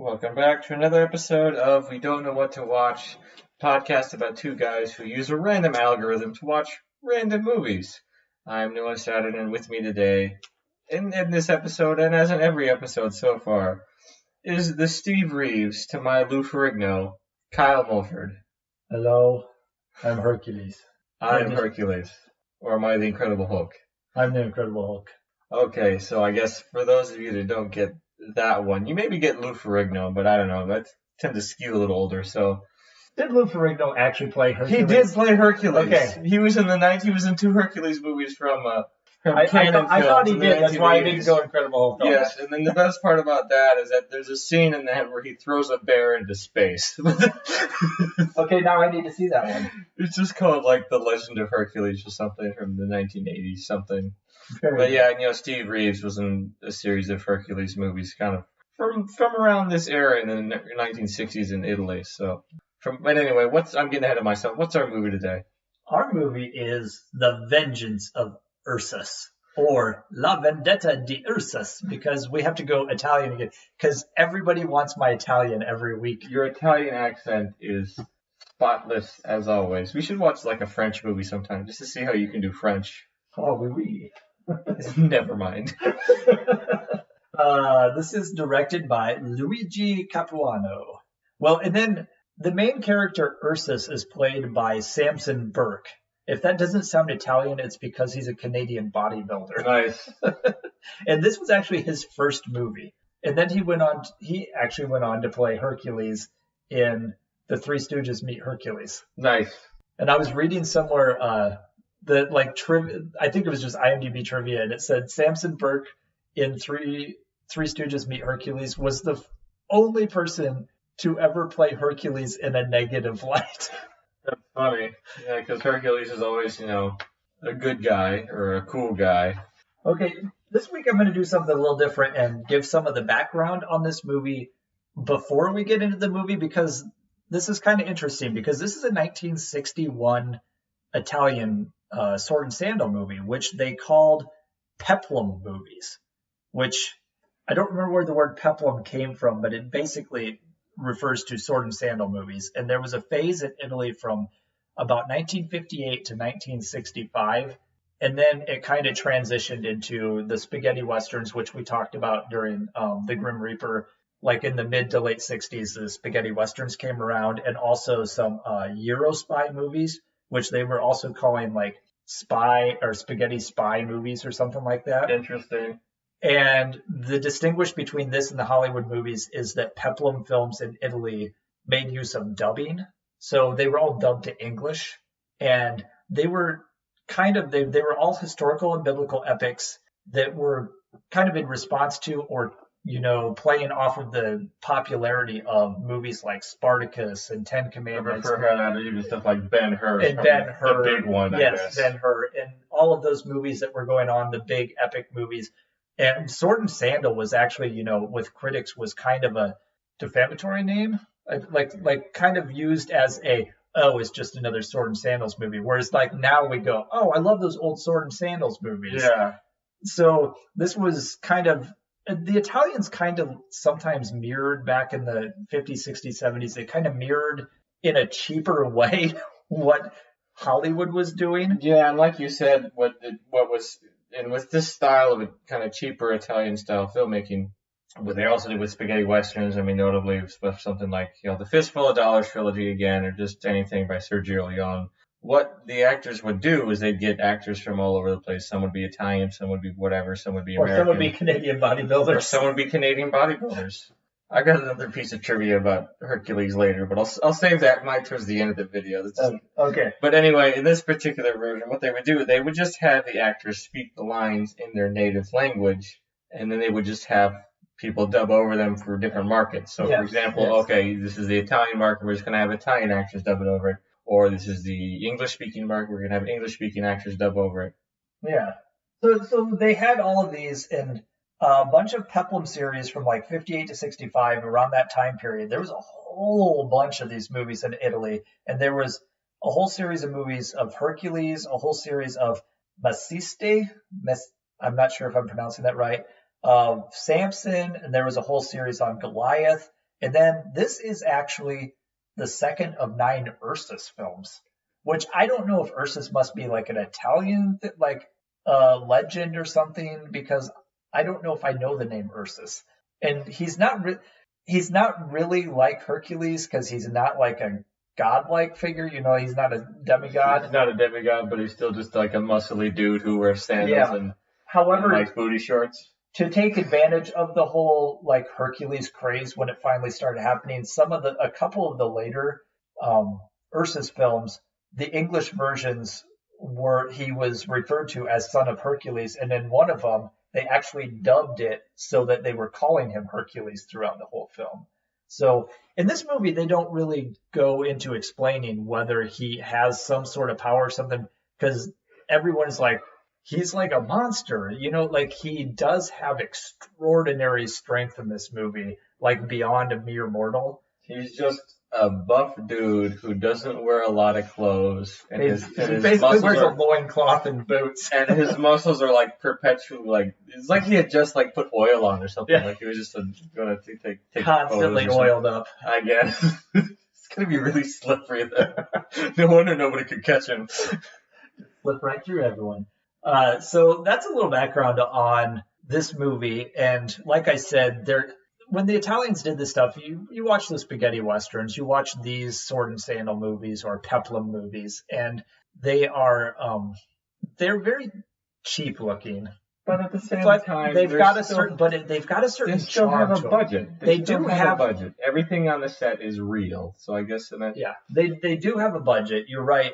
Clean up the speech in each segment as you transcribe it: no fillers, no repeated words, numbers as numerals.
Welcome back to another episode of We Don't Know What to Watch, podcast about two guys who use a random algorithm to watch random movies. I'm Noah Saturn, and with me today, in this episode, and as in every episode so far, is the Steve Reeves to my Lou Ferrigno, Kyle Mulford. Hello, I'm Hercules. I'm Hercules. Or am I the Incredible Hulk? I'm the Incredible Hulk. Okay, so I guess for those of you that don't get that one, you maybe get Lou Ferrigno, but I don't know. That tend to skew a little older. So did Lou Ferrigno actually play Hercules? He did play Hercules. Okay, he was in two Hercules movies from I thought he did. That's why I didn't go Incredible Hulk. Yes, and then the best part about that is that there's a scene in that where he throws a bear into space. Okay, now I need to see that one. It's just called like The Legend of Hercules or something from the 1980s something. But yeah, and, Steve Reeves was in a series of Hercules movies kind of from around this era in the 1960s in Italy. So, but anyway, I'm getting ahead of myself. What's our movie today? Our movie is The Vengeance of Ursus, or La Vendetta di Ursus, because we have to go Italian again, because everybody wants my Italian every week. Your Italian accent is spotless as always. We should watch like a French movie sometime just to see how you can do French. Oh, oui. Never mind. This is directed by Luigi Capuano. Well, and then the main character Ursus is played by Samson Burke. If that doesn't sound Italian, it's because he's a Canadian bodybuilder. Nice. And this was actually his first movie. And then he actually went on to play Hercules in The Three Stooges Meet Hercules. Nice. And I was reading somewhere I think it was just IMDb trivia, and it said Samson Burke in Three Stooges Meet Hercules was the only person to ever play Hercules in a negative light. That's funny. Yeah, because Hercules is always, a good guy or a cool guy. Okay, this week I'm going to do something a little different and give some of the background on this movie before we get into the movie, because this is kind of interesting, because this is a 1961 Italian sword and sandal movie, which they called peplum movies, which I don't remember where the word peplum came from, but it basically refers to sword and sandal movies. And there was a phase in Italy from about 1958 to 1965, and then it kind of transitioned into the spaghetti westerns, which we talked about during the Grim Reaper. Like in the mid to late 60s, the spaghetti westerns came around, and also some Euro spy movies, which they were also calling like spy or spaghetti spy movies or something like that. Interesting. And the distinguish between this and the Hollywood movies is that peplum films in Italy made use of dubbing. So they were all dubbed to English, and they were they were all historical and biblical epics that were kind of in response to, or playing off of the popularity of movies like Spartacus and Ten Commandments. I refer that even stuff like Ben-Hur. And Ben-Hur. The big one, yes, I guess. Ben-Hur. And all of those movies that were going on, the big epic movies. And Sword and Sandal was actually, with critics, was kind of a defamatory name. Like kind of used as it's just another Sword and Sandals movie. Whereas like now we go, oh, I love those old Sword and Sandals movies. Yeah. So this was kind of, the Italians kind of sometimes mirrored back in the 50s, 60s, 70s. They kind of mirrored in a cheaper way what Hollywood was doing. Yeah, and like you said, what was, and with this style of a kind of cheaper Italian style filmmaking, what they also did with spaghetti westerns, I mean, notably with something like, The Fistful of Dollars trilogy again, or just anything by Sergio Leone. What the actors would do is they'd get actors from all over the place. Some would be Italian, some would be whatever, some would be American. Or some would be Canadian bodybuilders. Or some would be Canadian bodybuilders. I got another piece of trivia about Hercules later, but I'll save that towards the end of the video. Okay. But anyway, in this particular version, what they would do, they would just have the actors speak the lines in their native language, and then they would just have people dub over them for different markets. So, for example, okay, this is the Italian market, we're just going to have Italian actors dub it over it. Or this is the English-speaking market, we're going to have English-speaking actors dub over it. Yeah. So they had all of these in a bunch of peplum series from like 58 to 65, around that time period. There was a whole bunch of these movies in Italy, and there was a whole series of movies of Hercules, a whole series of Maciste, I'm not sure if I'm pronouncing that right, of Samson, and there was a whole series on Goliath. And then this is actually the second of 9 Ursus films, which I don't know if Ursus must be like an Italian legend or something, because I don't know if I know the name Ursus. And he's not really like Hercules, because he's not like a godlike figure. He's not a demigod. He's not a demigod, but he's still just like a muscly dude who wears sandals and nice booty shorts. To take advantage of the whole like Hercules craze when it finally started happening, a couple of the later Ursus films, the English versions he was referred to as Son of Hercules, and in one of them they actually dubbed it so that they were calling him Hercules throughout the whole film. So in this movie, they don't really go into explaining whether he has some sort of power or something, because everyone's like, he's like a monster, like he does have extraordinary strength in this movie, like beyond a mere mortal. He's just a buff dude who doesn't wear a lot of clothes. And he basically wears a loincloth and boots. And his muscles are like perpetually, like, it's like he had just like put oil on or something. Yeah. Like he was just going to take constantly oiled up. I guess. It's going to be really slippery then. No wonder nobody could catch him. Slip right through everyone. So that's a little background on this movie. And like I said, when the Italians did this stuff, you watch the spaghetti westerns, you watch these sword and sandal movies or peplum movies, and they are they're very cheap looking. But at the same time, they've got a certain they still charm have a budget. They do have a budget. Everything on the set is real. So I guess they do have a budget. You're right.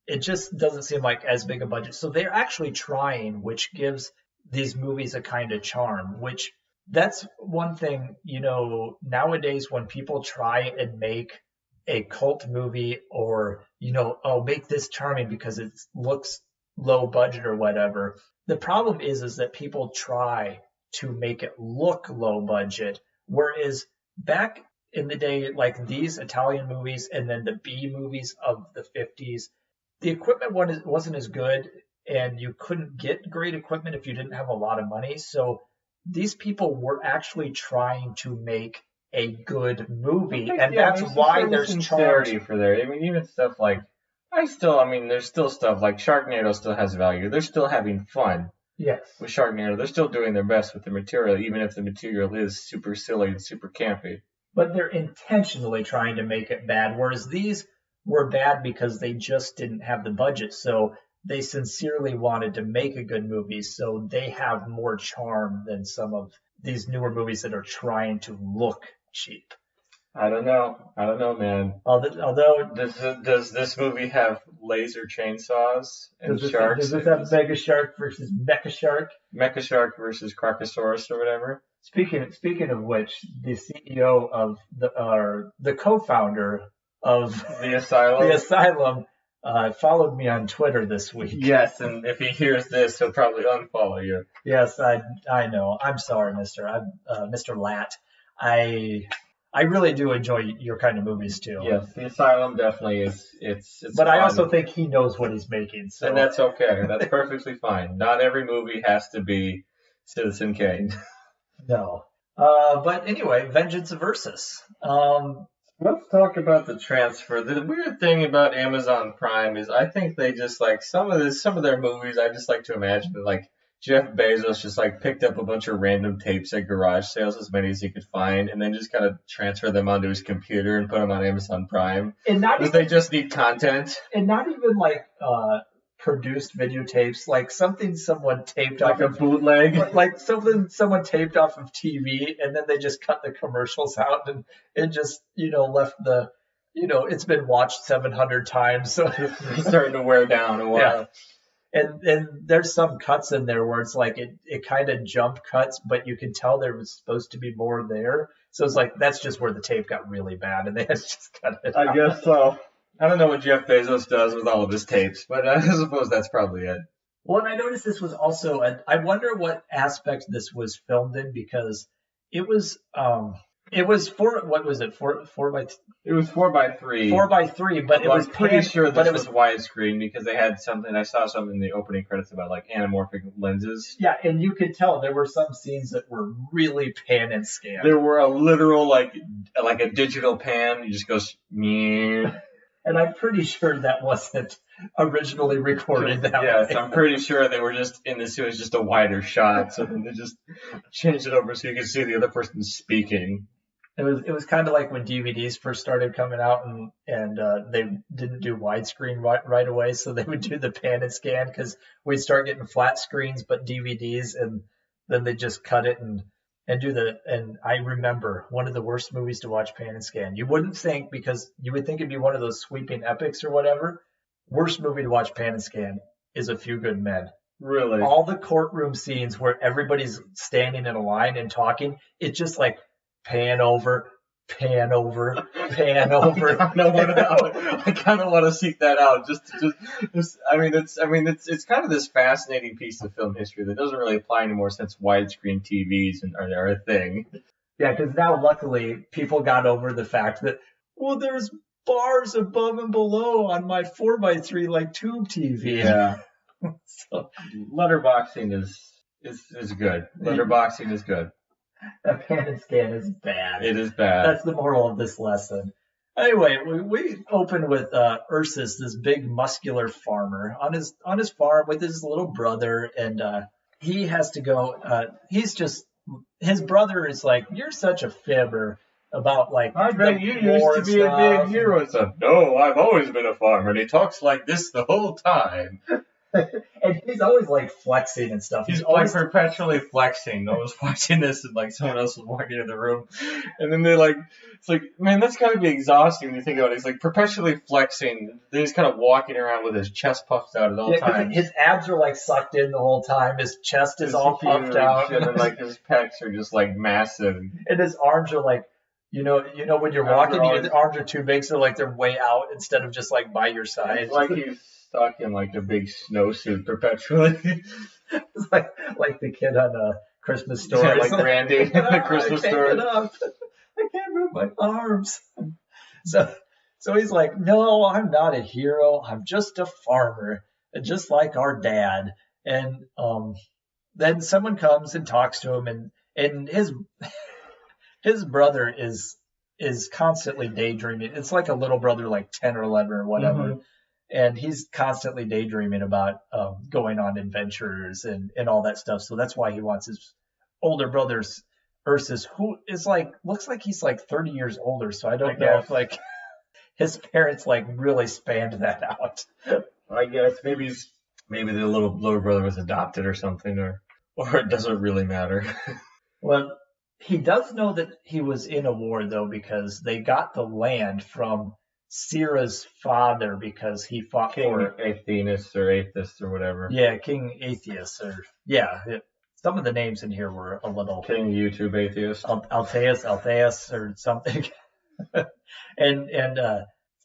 It just doesn't seem like as big a budget. So they're actually trying, which gives these movies a kind of charm, which that's one thing, nowadays when people try and make a cult movie or, make this charming because it looks low budget or whatever. The problem is that people try to make it look low budget, whereas back in the day, like these Italian movies and then the B movies of the 50s, the equipment wasn't as good, and you couldn't get great equipment if you didn't have a lot of money. So these people were actually trying to make a good movie, and that's why there's sincerity for there. I mean, even stuff like there's still stuff like Sharknado still has value. They're still having fun. Yes. With Sharknado, they're still doing their best with the material, even if the material is super silly and super campy. But they're intentionally trying to make it bad, whereas these were bad because they just didn't have the budget. So they sincerely wanted to make a good movie, so they have more charm than some of these newer movies that are trying to look cheap. I don't know, man. Although does this movie have laser chainsaws and sharks? Does this have Mega Shark versus Mecha Shark? Mecha Shark versus Crocosaurus or whatever. Speaking of which, the CEO of the co-founder of the Asylum, followed me on Twitter this week. Yes, and if he hears this, he'll probably unfollow you. Yes, I know. I'm sorry, Mr. Lat. I really do enjoy your kind of movies too. Yes, the Asylum definitely is. It's but fun. I also think he knows what he's making. So. And that's okay. That's perfectly fine. Not every movie has to be Citizen Kane. No. But anyway, Vengeance of Ursus. Let's talk about the transfer. The weird thing about Amazon Prime is I think they just like some of their movies. I just like to imagine that like Jeff Bezos just like picked up a bunch of random tapes at garage sales, as many as he could find, and then just kind of transfer them onto his computer and put them on Amazon Prime. And because they just need content. And not even like produced videotapes, like something someone taped like off a bootleg, like something someone taped off of TV, and then they just cut the commercials out, and it just left the it's been watched 700 times, so it's starting to wear down a while. Yeah. And there's some cuts in there where it's like it kind of jump cuts, but you can tell there was supposed to be more there. So it's like that's just where the tape got really bad, and they had to just cut it out. I guess so. I don't know what Jeff Bezos does with all of his tapes, but I suppose that's probably it. Well, and I noticed this was also I wonder what aspect this was filmed in, because it was It was what was it? Four by It was 4:3. 4:3, but it was pretty sure but this it was was widescreen because they had something. I saw something in the opening credits about like anamorphic lenses. yeah, and you could tell there were some scenes that were really pan and scan. There were a literal like a digital pan. You just go meh. And I'm pretty sure that wasn't originally recorded that way. Yes, I'm pretty sure they were just in this. It was just a wider shot, so then they just changed it over so you could see the other person speaking. It was kind of like when DVDs first started coming out, and they didn't do widescreen right away, so they would do the pan and scan because we'd start getting flat screens but DVDs, and then they just cut it and do the. And I remember one of the worst movies to watch pan and scan. You wouldn't think, because you would think it'd be one of those sweeping epics or whatever. Worst movie to watch pan and scan is A Few Good Men. Really? All the courtroom scenes where everybody's standing in a line and talking, it's just like pan over, pan over, pan over. I kind of want to seek that out. It's kind of this fascinating piece of film history that doesn't really apply anymore since widescreen TVs are a thing. Yeah, because now luckily people got over the fact that, well, there's bars above and below on my 4:3 like tube TV. Yeah. So Letterboxing is good. Letterboxing is good. A pan and scan is bad. It is bad. That's the moral of this lesson. Anyway, we open with Ursus, this big muscular farmer on his farm with his little brother, and he has to go. His brother is like, "You're such a fibber about like." I bet you used to be a big hero and stuff. No, I've always been a farmer, and he talks like this the whole time. And he's always like flexing and stuff. He's always perpetually flexing. I was watching this and like someone else was walking in the room, and then they're like, it's like, man, that's gotta be exhausting when you think about it. He's like perpetually flexing. Then he's kind of walking around with his chest puffed out at all times. His abs are like sucked in the whole time. His chest is all puffed out, and then like his pecs are just like massive. And his arms are like, you know when you're walking, the arms are too big, so like they're way out instead of just like by your side. It's like he's stuck in like a big snowsuit perpetually. It's like the kid on a Christmas Story. Yeah, like Randy in the Christmas Story. I can't move my arms. So he's like, no, I'm not a hero. I'm just a farmer, just like our dad. And then someone comes and talks to him, and his brother is constantly daydreaming. It's like a little brother, like 10 or 11 or whatever. Mm-hmm. And he's constantly daydreaming about going on adventures and all that stuff. So that's why he wants his older brother's Ursus, who is like, looks like he's like 30 years older. So I don't know if like his parents like really spanned that out. I guess maybe the little brother was adopted or something, or it doesn't really matter. Well, he does know that he was in a war though, because they got the land from Syrah's father because he fought for Atheus or Atheist or whatever. Yeah, King Atheus some of the names in here were a little King YouTube Atheist. Altheus or something. and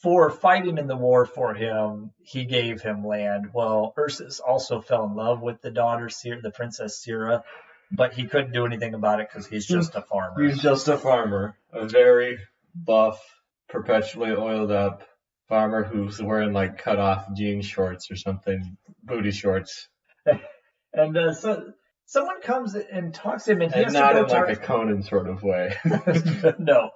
for fighting in the war for him, he gave him land. Well, Ursus also fell in love with the daughter, the Princess Syrah, but he couldn't do anything about it because he's just a farmer. He's just a farmer, a very buff, perpetually oiled up farmer who's wearing like cut off jean shorts or something, booty shorts. And so someone comes and talks to him, and he has not to go in like a Conan sort of way. No.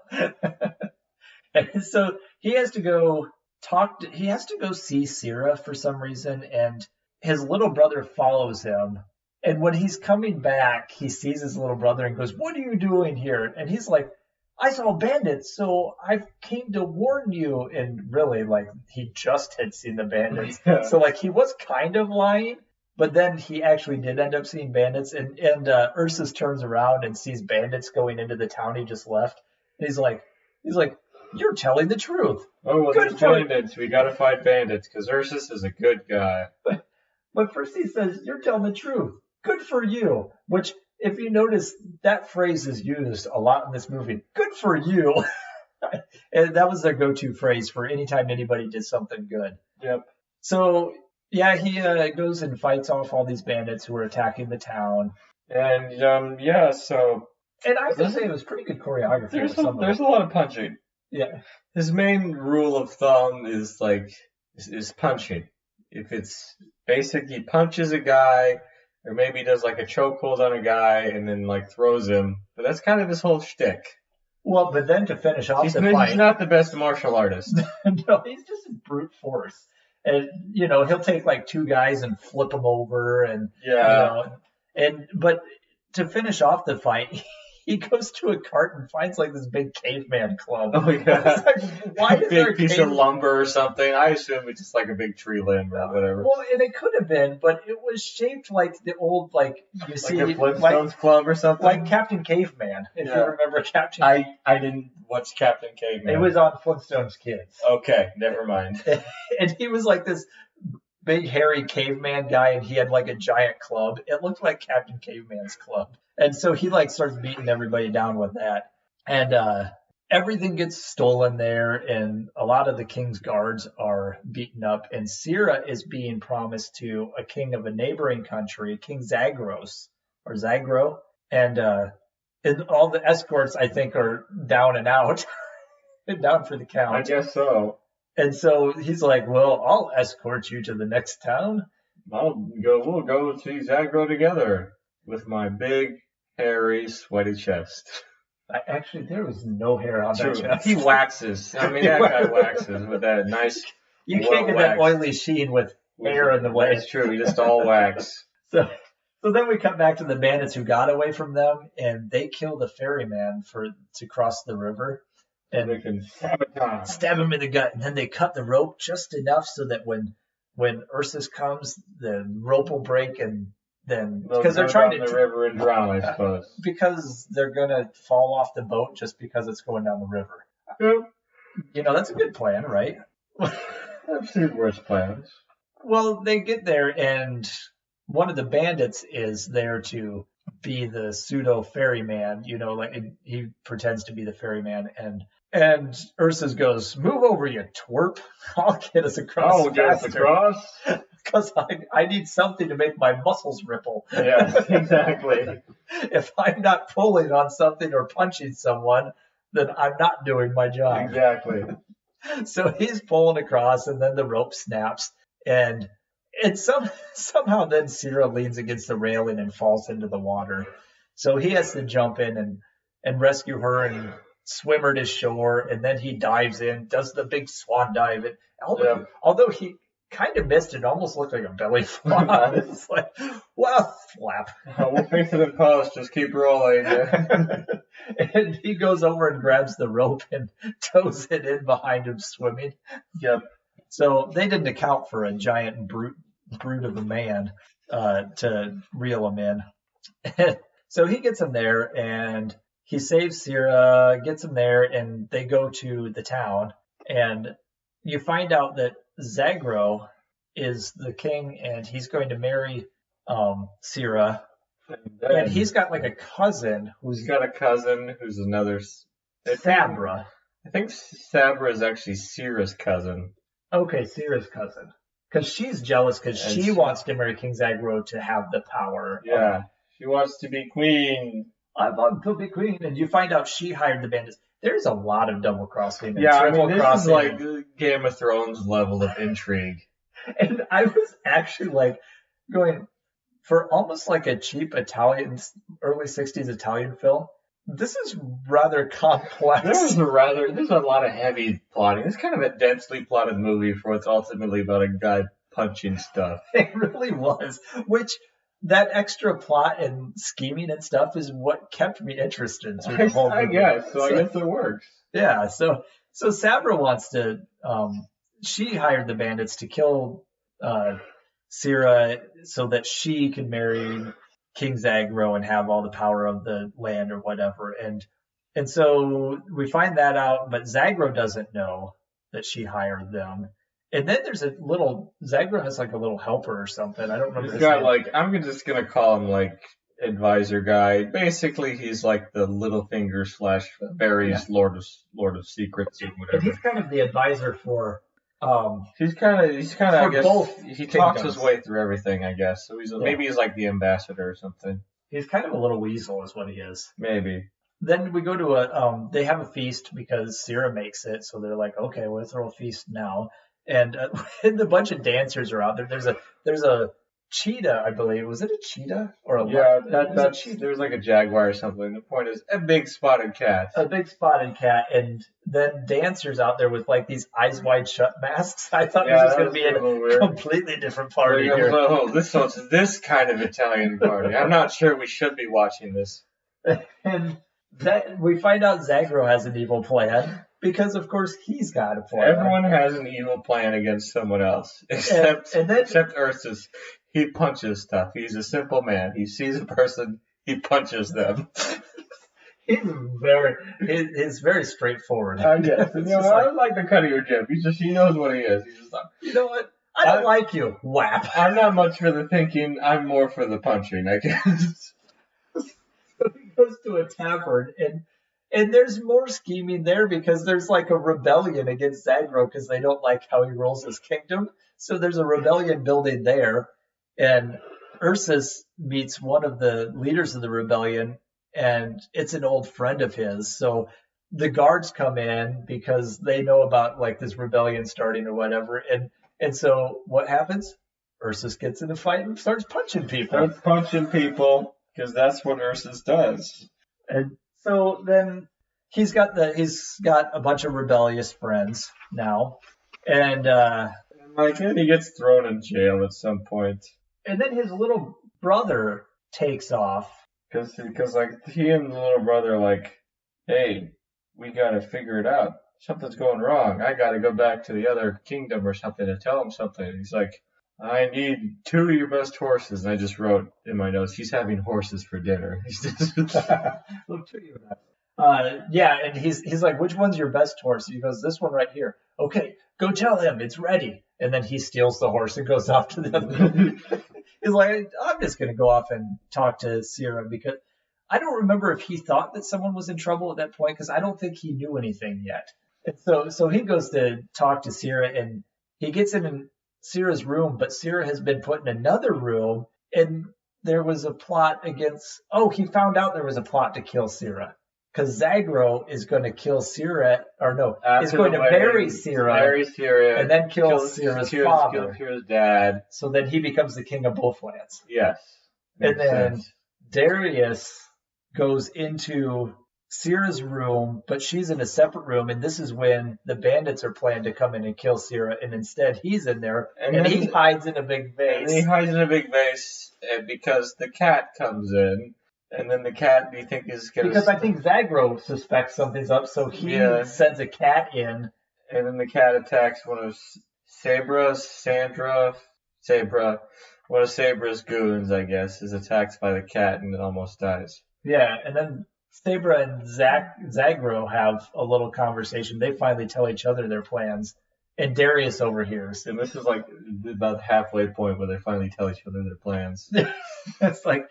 And so he has to go see Syrah for some reason, and his little brother follows him. And when he's coming back, he sees his little brother and goes, "What are you doing here?" And he's like, "I saw bandits, so I came to warn you." And really, like, he just had seen the bandits. Yeah. So, like, he was kind of lying, but then he actually did end up seeing bandits. And Ursus turns around and sees bandits going into the town he just left. And he's like, "You're telling the truth." Oh, well, there's bandits. We got to fight bandits because Ursus is a good guy. But first he says, "You're telling the truth. Good for you." Which, if you notice, that phrase is used a lot in this movie. Good for you. And that was their go-to phrase for any time anybody did something good. Yep. So, yeah, he goes and fights off all these bandits who are attacking the town. And, so And I have to say it was pretty good choreography. There's a lot of punching. Yeah. His main rule of thumb is punching. If it's basic, he punches a guy, or maybe does like a chokehold on a guy and then like throws him. But that's kind of his whole shtick. Well, but then to finish off the fight, he's not the best martial artist. No, he's just brute force. And he'll take like two guys and flip them over, and but to finish off the fight, he goes to a cart and finds like this big caveman club. Oh yeah, like, why is there a piece of lumber or something? I assume it's just like a big tree limb or whatever. Well, and it could have been, but it was shaped like the old you see a Flintstones club or something, like Captain Caveman. If you remember Captain. I didn't watch Captain Caveman. It was on Flintstones Kids. Okay, never mind. And he was like this big hairy caveman guy, and he had like a giant club. It looked like Captain Caveman's club. And so he like starts beating everybody down with that. And everything gets stolen there, and a lot of the king's guards are beaten up. And Sira is being promised to a king of a neighboring country, King Zagros, or Zagro. And all the escorts, I think, are down and out, down for the count. I guess so. And so he's like, well, I'll escort you to the next town. We'll go see Zagro together with my big, hairy, sweaty chest. Actually, there was no hair on that chest. He waxes. I mean, that guy waxes with that nice. You can't get that oily sheen with hair in the way. That's true. He just all wax. So then we come back to the bandits who got away from them, and they kill the ferryman to cross the river. And they can stab him in the gut, and then they cut the rope just enough so that when Ursus comes, the rope will break, and then because they're trying to the river and drown, I suppose. Because they're gonna fall off the boat just because it's going down the river. Yep. That's a good plan, right? I've seen worse plans. Well, they get there, and one of the bandits is there to be the pseudo ferryman. He pretends to be the ferryman, and Ursus goes, "Move over, you twerp! I'll get us across. Oh, get us across? Because I need something to make my muscles ripple." Yeah, exactly. If I'm not pulling on something or punching someone, then I'm not doing my job. Exactly. So he's pulling across, and then the rope snaps, and somehow then Sira leans against the railing and falls into the water. So he has to jump in and rescue her and swim her to shore, and then he dives in, does the big swan dive. Although he kind of missed, it almost looked like a belly flop. It's like, well, flap. We'll fix it in post. Just keep rolling. And he goes over and grabs the rope and tows it in behind him swimming. Yep. So they didn't account for a giant brute of a man to reel him in. So he gets him there, and he saves Sira, gets him there, and they go to the town. And you find out that Zagro is the king, and he's going to marry Sira. And he's got like a cousin who's another Sabra. I think Sabra is actually Sira's cousin. Okay, Sira's cousin. Because she's jealous because she wants to marry King Zagro to have the power. Yeah, she wants to be queen. I want to be queen. And you find out she hired the bandits. There's a lot of double crossing. Yeah, I mean, this is like Game of Thrones level of intrigue. And I was actually like going, for almost like a cheap Italian, early 60s Italian film, this is rather complex. There's a lot of heavy plotting. It's kind of a densely plotted movie for what's ultimately about a guy punching stuff. It really was. Which, that extra plot and scheming and stuff is what kept me interested through the whole movie. I guess it works. Yeah, so Sabra wants to, she hired the bandits to kill Sira so that she could marry King Zagro and have all the power of the land or whatever. And so we find that out, but Zagro doesn't know that she hired them. And then there's Zagro has like a little helper or something. I don't remember. He's got I'm just going to call him like advisor guy. Basically, he's like the Littlefinger / Barry's Lord of Secrets or whatever. And he's kind of the advisor for... he's kind of I guess, both he talks his way through everything, I guess. So maybe he's like the ambassador or something. He's kind of a little weasel is what he is. Maybe. Then we go to they have a feast because Sierra makes it. So they're like, okay, we'll throw a feast now. And a bunch of dancers are out there. There's a cheetah, I believe. Was it a cheetah or a that's there's like a jaguar or something. The point is a big spotted cat. A big spotted cat, and then dancers out there with like these eyes wide shut masks. I thought this was going to be a completely different party here. Oh, this kind of Italian party. I'm not sure we should be watching this. And we find out Zagro has an evil plan. Because, of course, he's got a plan. Everyone has an evil plan against someone else, except Ursus. He punches stuff. He's a simple man. He sees a person, he punches them. He's very straightforward. Yes. I like the cut of your jib. He knows what he is. He's just like, you know what? I don't like you. Whap. I'm not much for the thinking. I'm more for the punching, I guess. So he goes to a tavern, and there's more scheming there because there's like a rebellion against Zagro because they don't like how he rules his kingdom. So there's a rebellion building there. And Ursus meets one of the leaders of the rebellion, and it's an old friend of his. So the guards come in because they know about like this rebellion starting or whatever. And so what happens? Ursus gets in a fight and starts punching people. Because that's what Ursus does. And so then he's got a bunch of rebellious friends now, and he gets thrown in jail at some point. And then his little brother takes off because like he and the little brother are like, hey, we gotta figure it out. Something's going wrong. I gotta go back to the other kingdom or something to tell him something. And he's like, I need 2 of your best horses. And I just wrote in my notes, he's having horses for dinner. Look to you. Yeah, and he's like, which one's your best horse? He goes, this one right here. Okay, go tell him it's ready. And then he steals the horse and goes off to the other. He's like, I'm just going to go off and talk to Sierra because I don't remember if he thought that someone was in trouble at that point because I don't think he knew anything yet. And so he goes to talk to Sierra and he gets in Sierra's room, but Sierra has been put in another room and there was a plot he found out there was a plot to kill Sierra. Because Zagro is going to kill Sierra, is going to marry Sierra, and then kill Sierra's father. Kill Sierra's dad. So then he becomes the king of both lands. Yes. And then Darius goes into Sierra's room, but she's in a separate room, and this is when the bandits are planning to come in and kill Sierra, and instead he's in there, and he hides in a big vase. Because the cat comes in. And then the cat, do you think is going to... Because I think Zagro suspects something's up, so he sends a cat in. And then the cat attacks one of one of Sabra's goons, I guess, is attacked by the cat and it almost dies. Yeah, and then Sabra and Zagro have a little conversation. They finally tell each other their plans. And Darius overhears. And this is like about the halfway point where they finally tell each other their plans. It's like,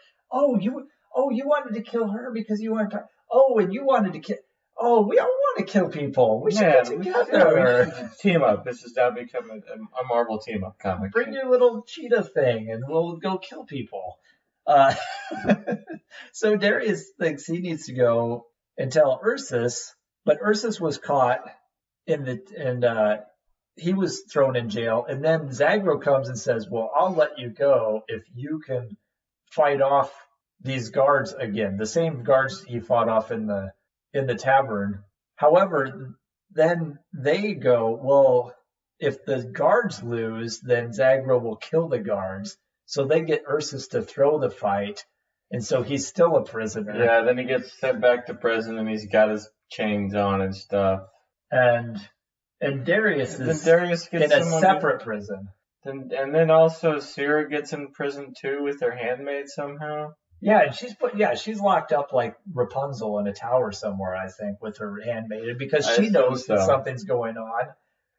you wanted to kill her because you wanted to... Oh, and you wanted to kill... Oh, we all want to kill people. We should get together. We should team up. This is now becoming a Marvel team-up comic. Bring your little cheetah thing, and we'll go kill people. So Darius thinks he needs to go and tell Ursus, but Ursus was caught he was thrown in jail. And then Zagro comes and says, well, I'll let you go if you can fight off these guards again, the same guards he fought off in the tavern. However, then they go, well, if the guards lose, then Zagro will kill the guards. So they get Ursus to throw the fight, and so he's still a prisoner. Yeah, then he gets sent back to prison, and he's got his chains on and stuff. And Darius is in a separate prison. And then also Sierra gets in prison too with her handmaid somehow. Yeah, and she's locked up like Rapunzel in a tower somewhere, I think, with her handmaid, because she knows that something's going on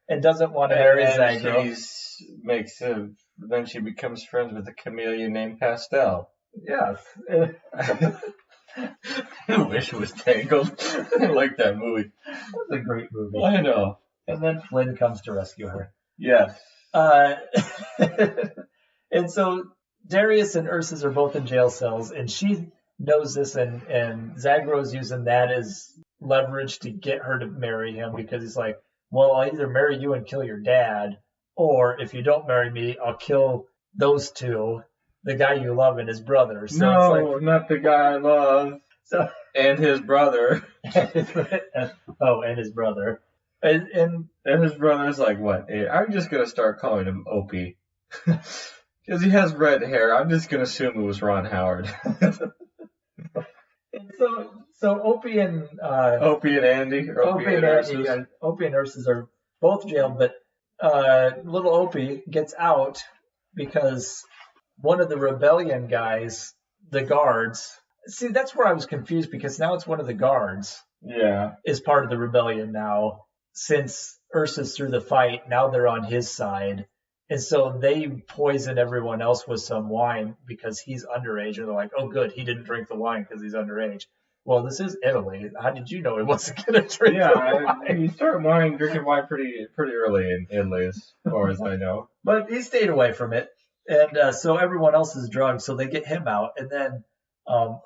and doesn't want to marry Zagro. Then she becomes friends with a chameleon named Pastel. Yes. I wish it was Tangled. I like that movie. That's a great movie. I know. And then Flynn comes to rescue her. Yes. And so Darius and Ursus are both in jail cells, and she knows this, and Zagro's using that as leverage to get her to marry him because he's like, well, I'll either marry you and kill your dad, or if you don't marry me, I'll kill those two, the guy you love and his brother. So no, it's like, not the guy I love. So, and his brother. and his brother. And his brother's like, what? I'm just going to start calling him Opie. Because he has red hair. I'm just going to assume it was Ron Howard. So Opie and Andy, or Opie and Ursus. Opie and Ursus are both jailed, but little Opie gets out because one of the rebellion guys, the guards. See, that's where I was confused because now it's one of the guards. Yeah. Is part of the rebellion now. Since Ursus threw the fight, now they're on his side. And so they poison everyone else with some wine because he's underage. And they're like, oh, good, he didn't drink the wine because he's underage. Well, this is Italy. How did you know he wasn't going to drink the wine? You start drinking wine pretty early in Italy, as far as I know. But he stayed away from it. And so everyone else is drugged, so they get him out. And then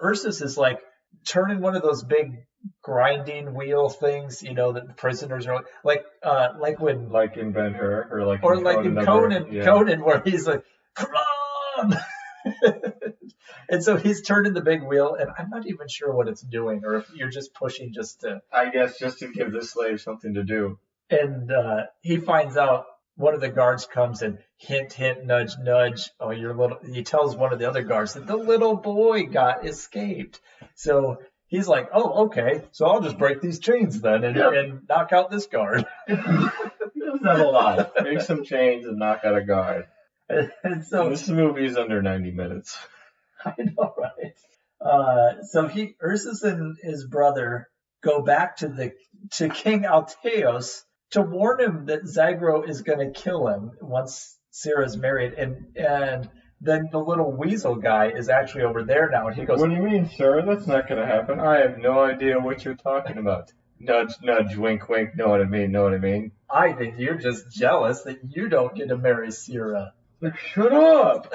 Ursus is like turning one of those big grinding wheel things, that the prisoners are like when in Ben-Hur or in Conan where he's like, come on. And so he's turning the big wheel, and I'm not even sure what it's doing, or if you're just pushing just to give the slave something to do. And he finds out. One of the guards comes and hint, nudge, nudge. Oh, he tells one of the other guards that the little boy got escaped. So he's like, oh, okay. So I'll just break these chains then and knock out this guard. He does that a lot. Break some chains and knock out a guard. And so this movie is under 90 minutes. I know, right? So Ursus and his brother go back to King Alteos to warn him that Zagro is going to kill him once Syrah's married, and then the little weasel guy is actually over there now, and he goes, what do you mean, sir? That's not going to happen. I have no idea what you're talking about. Nudge, nudge, wink, wink, know what I mean? I think you're just jealous that you don't get to marry Syrah. Like, shut up!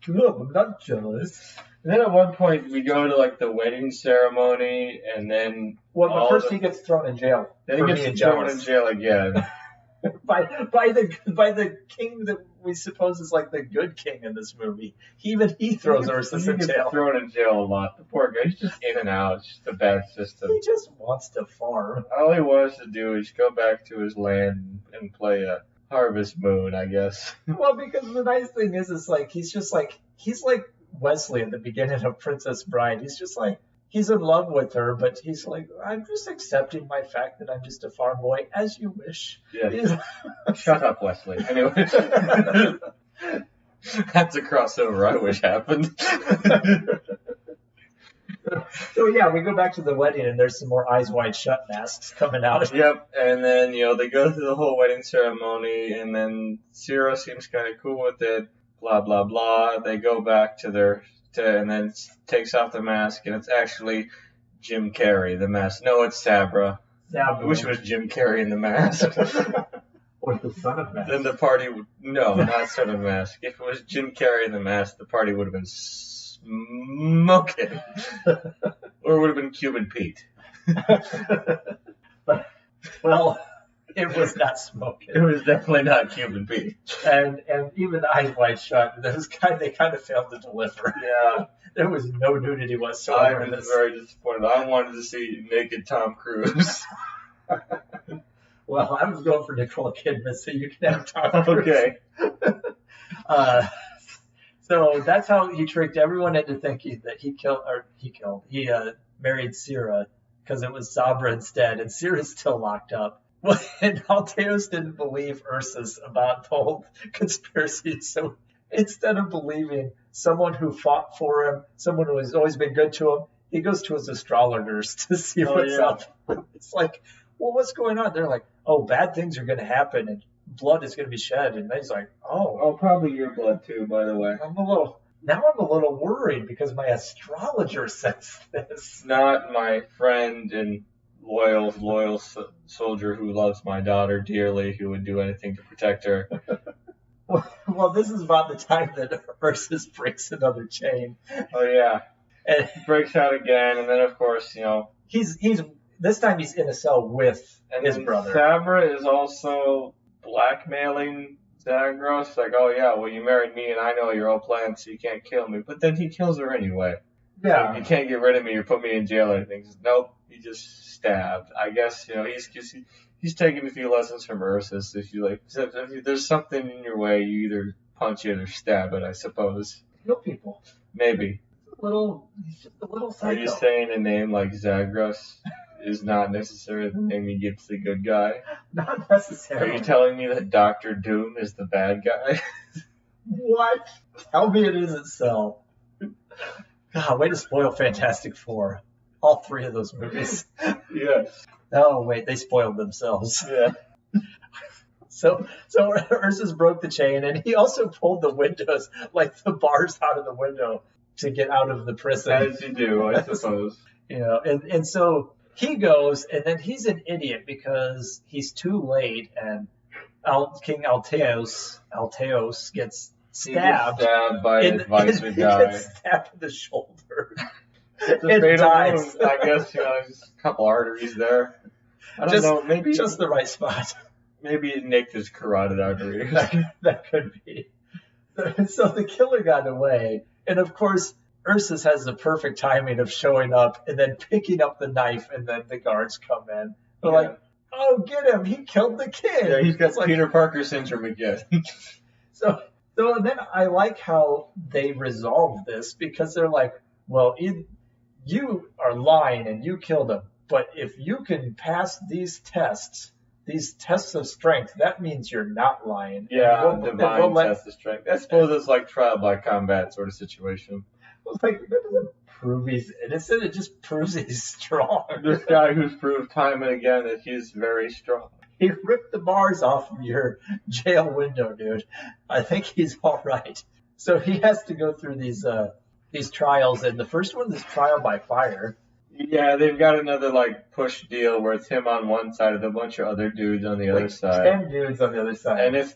Shut up, I'm not jealous. And then at one point we go to the wedding ceremony, and then but first he gets thrown in jail. Then he gets thrown in jail again by the king that we suppose is like the good king in this movie. Even he throws Ursus in jail. He gets thrown in jail a lot. The poor guy, he's just in and out. It's just a bad system. He just wants to farm. All he wants to do is go back to his land and play a Harvest Moon, I guess. Well, because the nice thing is he's like Wesley at the beginning of Princess Bride. He's just like, he's in love with her, but he's like, I'm just accepting my fact that I'm just a farm boy, as you wish. Yes. Shut up, Wesley. Anyway. That's a crossover I wish happened. So yeah, we go back to the wedding, and there's some more Eyes Wide Shut masks coming out. Yep, and then they go through the whole wedding ceremony, and then Syrah seems kind of cool with it. Blah blah blah. They go back and then takes off the mask, and it's actually Jim Carrey, the mask. No, it's Sabra. I wish it was Jim Carrey in the mask. Or the Son of Mask. Then the party not Son of Mask. If it was Jim Carrey in the mask, the party would have been smoking. Or it would have been Cuban Pete. Well, it was not smoking. It was definitely not Cuban Pete. And even Eyes Wide Shut, they kind of failed to deliver. Yeah. There was no nudity whatsoever. I was very disappointed. I wanted to see naked Tom Cruise. Well, I was going for Nicole Kidman, so you can have Tom Cruise. Okay. So that's how he tricked everyone into thinking that he married Syrah because it was Sabra instead, and Syrah's still locked up. And Alteos didn't believe Ursus about the whole conspiracy, so instead of believing someone who fought for him, someone who has always been good to him, he goes to his astrologers to see what's up. It's like, well, what's going on? They're like, oh, bad things are going to happen, and blood is going to be shed. And he's like, oh, probably your blood too, by the way. I'm a little worried because my astrologer says this. Not my friend and loyal soldier who loves my daughter dearly, who would do anything to protect her. Well, this is about the time that Ursus breaks another chain. Oh yeah, And breaks out again, and then of course he's this time he's in a cell with and his then brother. Sabra is also blackmailing Zagros, like, oh yeah, well you married me and I know your whole plan, so you can't kill me. But then he kills her anyway. Yeah. So you can't get rid of me or put me in jail or anything. Nope, he just stabbed. I guess he's taking a few lessons from Ursus. If there's something in your way, you either punch it or stab it, I suppose. Kill people. Maybe. He's just a little psycho. Are you saying a name like Zagros is not necessarily the name he gives the good guy? Not necessarily. Are you telling me that Doctor Doom is the bad guy? What? Tell me it isn't so. God, way to spoil Fantastic Four. All three of those movies. Yes. Oh, wait, they spoiled themselves. Yeah. So Ursus broke the chain, and he also pulled the windows, like the bars out of the window to get out of the prison. As you do, I suppose. And so he goes, and then he's an idiot because he's too late, and King Alteos gets stabbed. He gets stabbed by an advisor guy. He gets stabbed in the shoulder. It's a It fatal dies. wound. I guess, just a couple arteries there. I don't know, maybe just the right spot. Maybe it nicked his carotid artery. That could be. So the killer got away, and of course, Ursus has the perfect timing of showing up and then picking up the knife, and then the guards come in. They're like, "Oh, get him! He killed the kid." Yeah, he's got It's like, Peter Parker syndrome again. So then I like how they resolve this because they're like, well, you are lying and you killed him, but if you can pass these tests of strength, that means you're not lying. Yeah, divine test of strength. I suppose it's like trial by combat sort of situation. It's like, that doesn't prove he's innocent, it just proves he's strong. This guy who's proved time and again that he's very strong. He ripped the bars off of your jail window, dude. I think he's all right. So he has to go through these trials, and the first one is trial by fire. Yeah, they've got another push deal where it's him on one side and a bunch of other dudes on the other side. 10 dudes on the other side. And if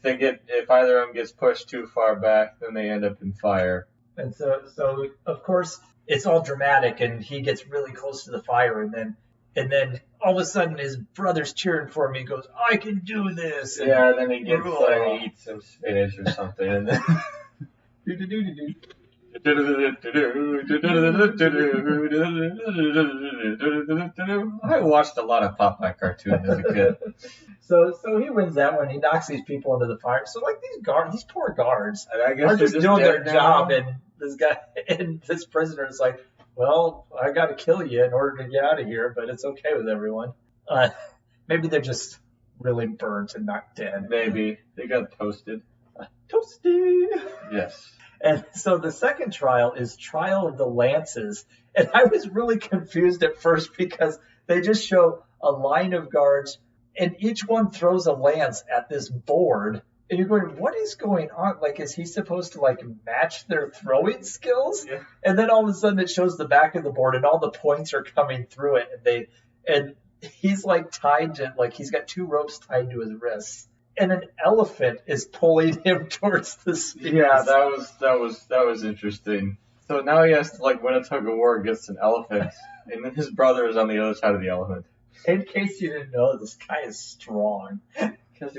either of them gets pushed too far back, then they end up in fire. And so of course it's all dramatic, and he gets really close to the fire, and then all of a sudden his brother's cheering for him. He goes, "I can do this!" And yeah, then he gets he eats some spinach or something, and then. I watched a lot of Popeye cartoons as a kid. So he wins that one. He knocks these people into the fire. So these poor guards I guess are just doing their now. job, and this prisoner is like, "Well, I got to kill you in order to get out of here, but it's okay with everyone." Maybe they're just really burnt and not dead. Maybe they got toasted. Toasty. Yes. And so the second trial is Trial of the Lances. And I was really confused at first because they just show a line of guards, and each one throws a lance at this board. And you're going, what is going on? Is he supposed to match their throwing skills? Yeah. And then all of a sudden it shows the back of the board, and all the points are coming through it. And he's tied to, he's got two ropes tied to his wrists. And an elephant is pulling him towards the spears. Yeah, that was interesting. So now he has to win a tug of war against an elephant, and then his brother is on the other side of the elephant. In case you didn't know, this guy is strong. Because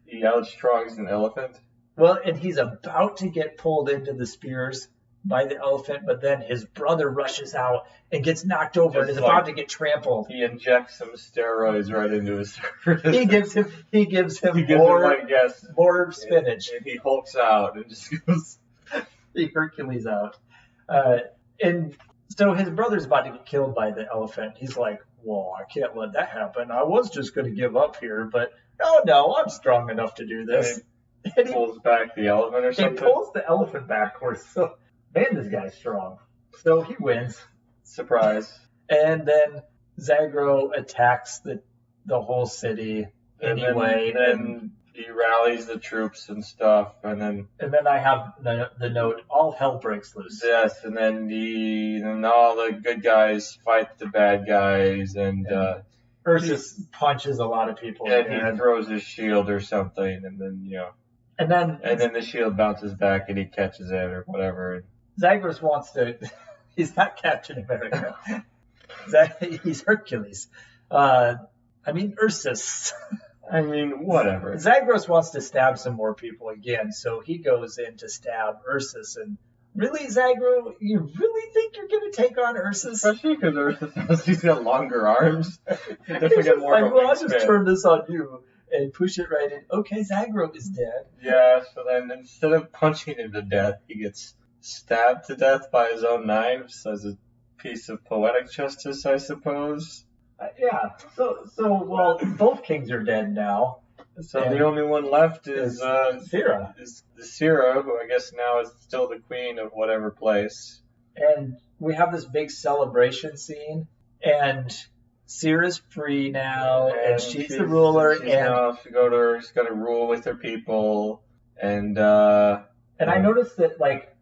he outstrongs an elephant. Well, and he's about to get pulled into the spears by the elephant, but then his brother rushes out and gets knocked over and is about to get trampled. He injects some steroids right into his wrist. He gives him more spinach. And he hulks out and just goes. He Hercules out. And so his brother's about to get killed by the elephant. He's like, "Well, I can't let that happen. I was just going to give up here, but oh no, I'm strong enough to do this." And he pulls back the elephant or something. He pulls the elephant backwards. So, man, this guy's strong. So he wins. Surprise. And then Zagro attacks the whole city anyway. And he rallies the troops and stuff, and then I have the note, all hell breaks loose. Yes, and then all the good guys fight the bad guys, and Ursus punches a lot of people. And he throws his shield or something, and then And then the shield bounces back and he catches it or whatever. Zagreus wants to. He's not Captain America. He's Hercules. Ursus. I mean, whatever. Zagreus wants to stab some more people again, so he goes in to stab Ursus. And really, Zagreus, you really think you're going to take on Ursus? Especially because Ursus he's got longer arms. He'll definitely get more of a I'll just wingspan. turn this on you and push it right in. Okay, Zagreus is dead. Yeah, so then instead of punching him to death, he gets stabbed to death by his own knives as a piece of poetic justice, I suppose. Yeah. So both kings are dead now. So the only one left is Syrah. Is the Syrah, who I guess now is still the queen of whatever place. And we have this big celebration scene, and Syrah's free now, and she's the ruler, she's now she's got to rule with her people, and I noticed that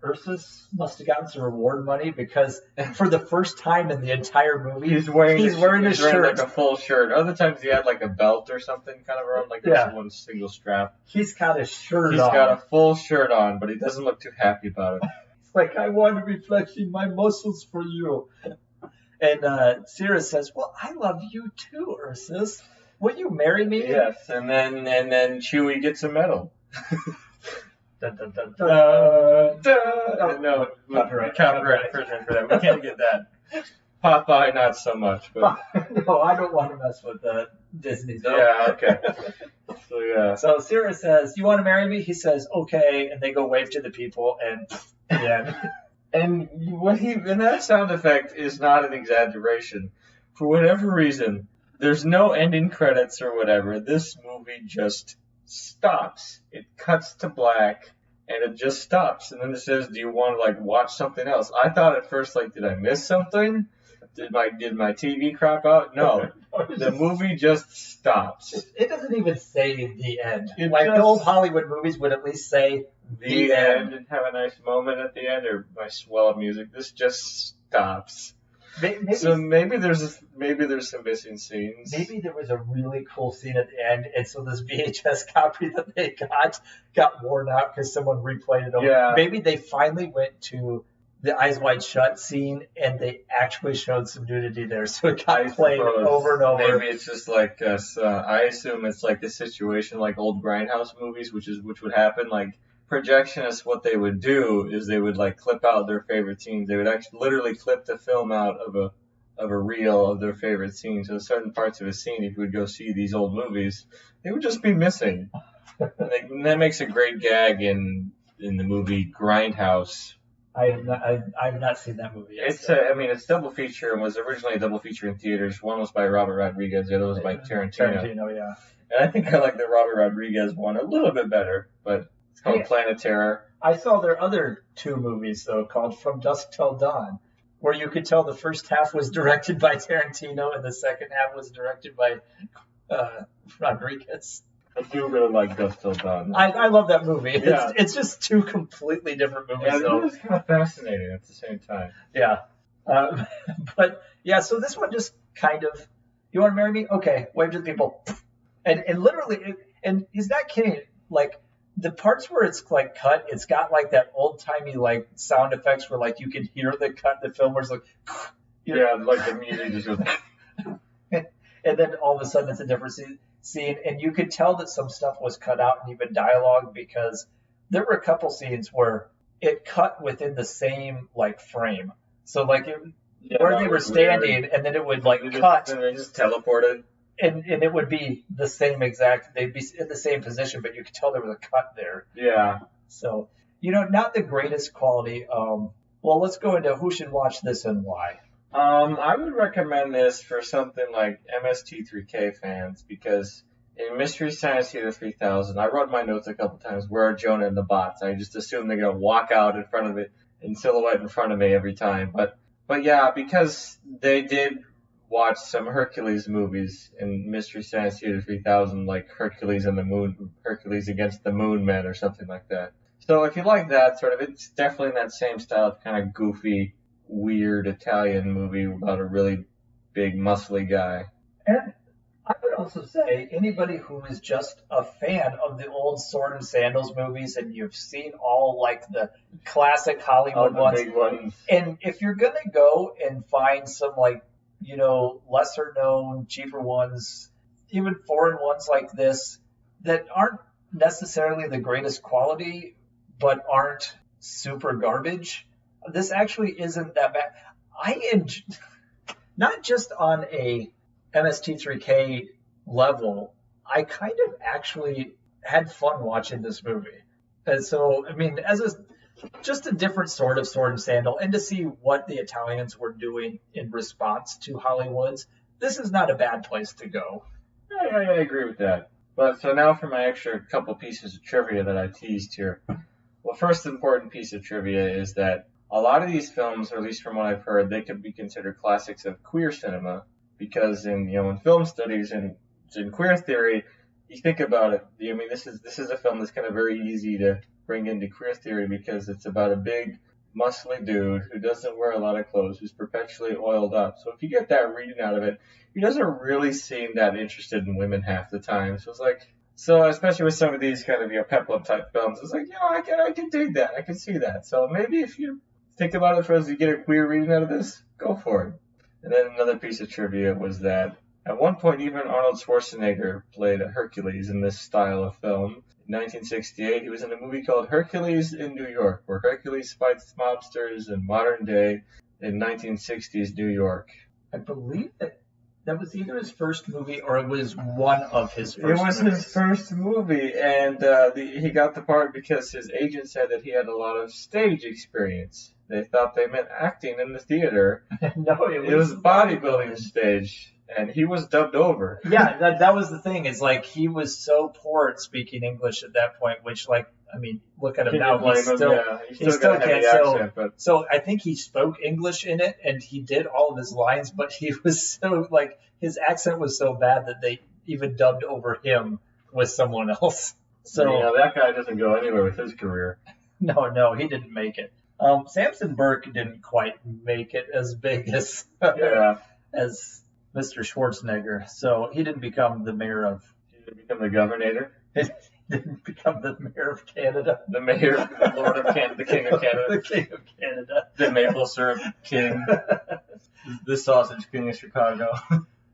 Ursus must have gotten some reward money because for the first time in the entire movie, he's wearing a shirt, like a full shirt. Other times he had like a belt or something kind of around, this one single strap. He's got his shirt on. He's got a full shirt on, but he doesn't look too happy about it. It's like, I want to be flexing my muscles for you. And Syrah says, well, I love you too, Ursus. Will you marry me? Yes, and then Chewie gets a medal. Dun, dun, dun, dun. No, copyright infringement for that. We can't get that. Popeye, not so much. But no, I don't want to mess with Disney. Yeah, okay. So Syrah says, you want to marry me? He says, okay. And they go wave to the people, and And that sound effect is not an exaggeration. For whatever reason, there's no ending credits or whatever. This movie just stops. It cuts to black, and it just stops. And then it says, do you want to watch something else? I thought at first, did I miss something? Did my TV crap out? No. The movie just stops. It doesn't even say the end. The old Hollywood movies would at least say the end and have a nice moment at the end or nice swell of music. This just stops. Maybe there's some missing scenes. Maybe there was a really cool scene at the end, and so this VHS copy that they got worn out because someone replayed it over. Yeah. Maybe they finally went to the Eyes Wide Shut scene, and they actually showed some nudity there, so it got played over and over. Maybe it's just I assume it's like a situation like old Grindhouse movies, which would happen. Projectionists, what they would do is they would clip out their favorite scenes. They would actually literally clip the film out of a reel of their favorite scenes. So certain parts of a scene, if you would go see these old movies, they would just be missing. And that makes a great gag in the movie Grindhouse. I have not seen that movie yet. It's double feature and was originally a double feature in theaters. One was by Robert Rodriguez, the other was by Tarantino. Tarantino, yeah. And I think I like the Robert Rodriguez one a little bit better, but it's called Planet Terror. I saw their other two movies, though, called From Dusk Till Dawn, where you could tell the first half was directed by Tarantino and the second half was directed by Rodriguez. I do really like Dusk Till Dawn. I love that movie. Yeah. It's just two completely different movies, though. It's kind of fascinating at the same time. Yeah. So this one just kind of, you want to marry me? Okay, wave to the people. And literally, and he's not kidding, the parts where it's cut, it's got that old timey sound effects where you can hear the cut in the film where it's the music just goes. And then all of a sudden it's a different scene, and you could tell that some stuff was cut out and even dialogue because there were a couple scenes where it cut within the same frame. So where they were standing, weird. And then it would cut. And they just teleported. And it would be the same exact, they'd be in the same position, but you could tell there was a cut there. Yeah. So, not the greatest quality. Well, let's go into who should watch this and why. I would recommend this for something like MST3K fans because in Mystery Science Theater 3000, I wrote my notes a couple times, where are Jonah and the bots? I just assume they're going to walk out in front of it, in silhouette in front of me every time. But yeah, because they did watch some Hercules movies in Mystery Science Theater 3000, like Hercules and the Moon, Hercules Against the Moon Men or something like that. So if you like that sort of, it's definitely in that same style of kind of goofy, weird Italian movie about a really big, muscly guy. And I would also say anybody who is just a fan of the old Sword and Sandals movies and you've seen all like the classic Hollywood ones, big ones. and if you're going to go and find some like, lesser known, cheaper ones, even foreign ones like this that aren't necessarily the greatest quality, but aren't super garbage, this actually isn't that bad. Not just on a MST3K level, I kind of actually had fun watching this movie. And so, I mean, just a different sort of sword and sandal, and to see what the Italians were doing in response to Hollywood's, this is not a bad place to go. I agree with that. But so now for my extra couple pieces of trivia that I teased here. Well, first important piece of trivia is that a lot of these films, or at least from what I've heard, they could be considered classics of queer cinema, because in film studies and in queer theory, you think about it. I mean, this is a film that's kind of very easy to bring into queer theory because it's about a big, muscly dude who doesn't wear a lot of clothes, who's perpetually oiled up. So if you get that reading out of it, he doesn't really seem that interested in women half the time. So it's like, especially with some of these kind of peplum type films, it's like, I can dig that, I can see that. So maybe if you think about it as you get a queer reading out of this, go for it. And then another piece of trivia was that at one point even Arnold Schwarzenegger played a Hercules in this style of film. In 1968, he was in a movie called Hercules in New York, where Hercules fights mobsters in modern day in 1960s New York. I believe that was either his first movie or it was one of his first movies. It was his first movie, and he got the part because his agent said that he had a lot of stage experience. They thought they meant acting in the theater. No, it was bodybuilding stage. And he was dubbed over. Yeah, that was the thing. Is like he was so poor at speaking English at that point, which look at him now. He still can't. So I think he spoke English in it, and he did all of his lines, but he was so his accent was so bad that they even dubbed over him with someone else. So that guy doesn't go anywhere with his career. No, he didn't make it. Samson Burke didn't quite make it as big as as Mr. Schwarzenegger, so he didn't become the mayor of... He didn't become the governor? He didn't become the mayor of Canada. The mayor, the lord of Canada, the king of Canada. The king of Canada. The maple syrup king. The sausage king of Chicago.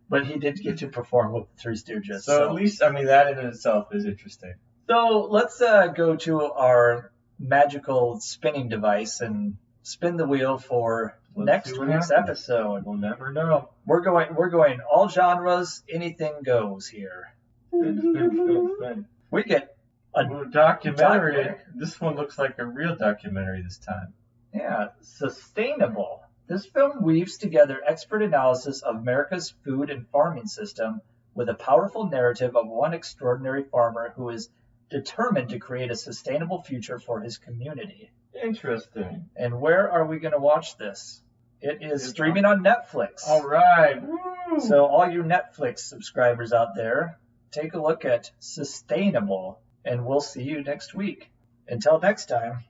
But he did get to perform with the Three Stooges. So at least, that in itself is interesting. So let's go to our magical spinning device and spin the wheel for... next week's episode. We'll never know. We're going all genres, anything goes here. We get a documentary. This one looks like a real documentary this time. Yeah, sustainable. This film weaves together expert analysis of America's food and farming system with a powerful narrative of one extraordinary farmer who is determined to create a sustainable future for his community. Interesting. And where are we going to watch this? It is streaming on Netflix. All right. Woo! So all you Netflix subscribers out there, take a look at Sustainable, and we'll see you next week. Until next time.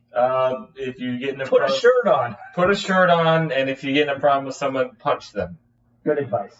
If you get in a put a shirt on. Put a shirt on, and if you get in a problem with someone, punch them. Good advice.